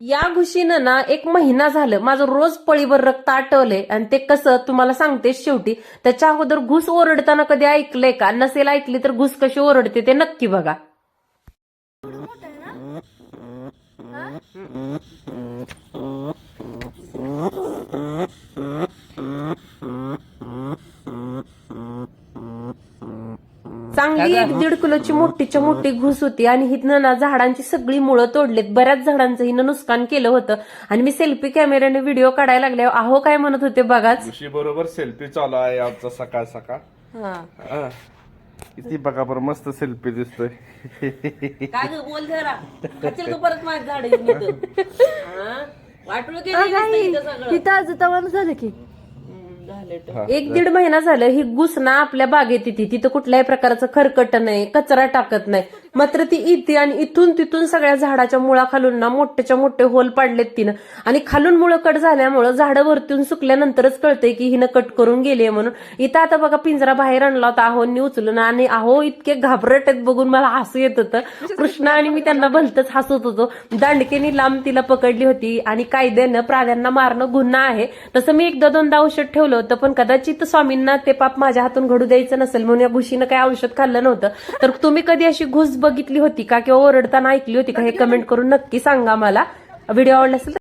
या घुशीनं ना 1 महिना झालं माझं रोज पळीभर रक्त आटवलंय. आणि ते कसं तुम्हाला सांगते शेवटी. त्याच्या अगोदर घुस ओरडताना कधी ऐकलंय का? नसेल ऐकली तर घुस कशी ओरडते ते नक्की बघा. चांगली 1-1.5 किलोची मोठीच्या मोठी घुस होती. आणि हिथनं ना झाडांची सगळी मुळं तोडलीत. बऱ्याच झाडांचं हिनं नुकसान केलं होतं. आणि मी सेल्फी कॅमेऱ्याने व्हिडिओ काढायला लागले. अहो काय म्हणत होते बघाच. घुशी बरोबर सेल्फी चालू आहे आजचा सकाळ सकाळ. हा. किती बघा बरं मस्त सेल्फी दिसतोय. काय ग बोल जरा. परत माझं झाड वाटलं तिथं आज माणूस झालं की 1-1.5 महिना झालं ही घुस ना आपल्या बागेत येते. तिथं कुठल्याही प्रकारचं खरकट नाही, कचरा टाकत नाही. मात्र ती इथे आणि इथून तिथून सगळ्या झाडाच्या मुळा खालून ना मोठ्याच्या मोठे होल पाडलेत तिनं. आणि खालून मुळं कट झाल्यामुळं झाडं वरतून सुकल्यानंतरच कळतंय की हिनं कट करून गेलीये म्हणून. इथं आता बघा पिंजरा बाहेर आणला होता अहोंनी उचलून. आणि अहो इतके घाबरट आहेत बघून मला हसू येत होतं. कृष्णा आणि मी त्यांना भलतच हसत होतो. दांडकेनी लांब तिला पकडली होती. आणि कायद्यानं प्राण्यांना मारणं गुन्हा आहे. तसं मी 1-2दा औषध ठेवलं होतं. पण कदाचित स्वामींना ते पाप माझ्या हातून घडू द्यायचं नसेल म्हणून या घुशीनं काही औषध खाल्लं नव्हतं. तर तुम्ही कधी अशी घुस बघितली होती का किंवा ओरडताना ऐकली होती का हे कमेंट करून नक्की सांगा मला. व्हिडिओ आवडला असेल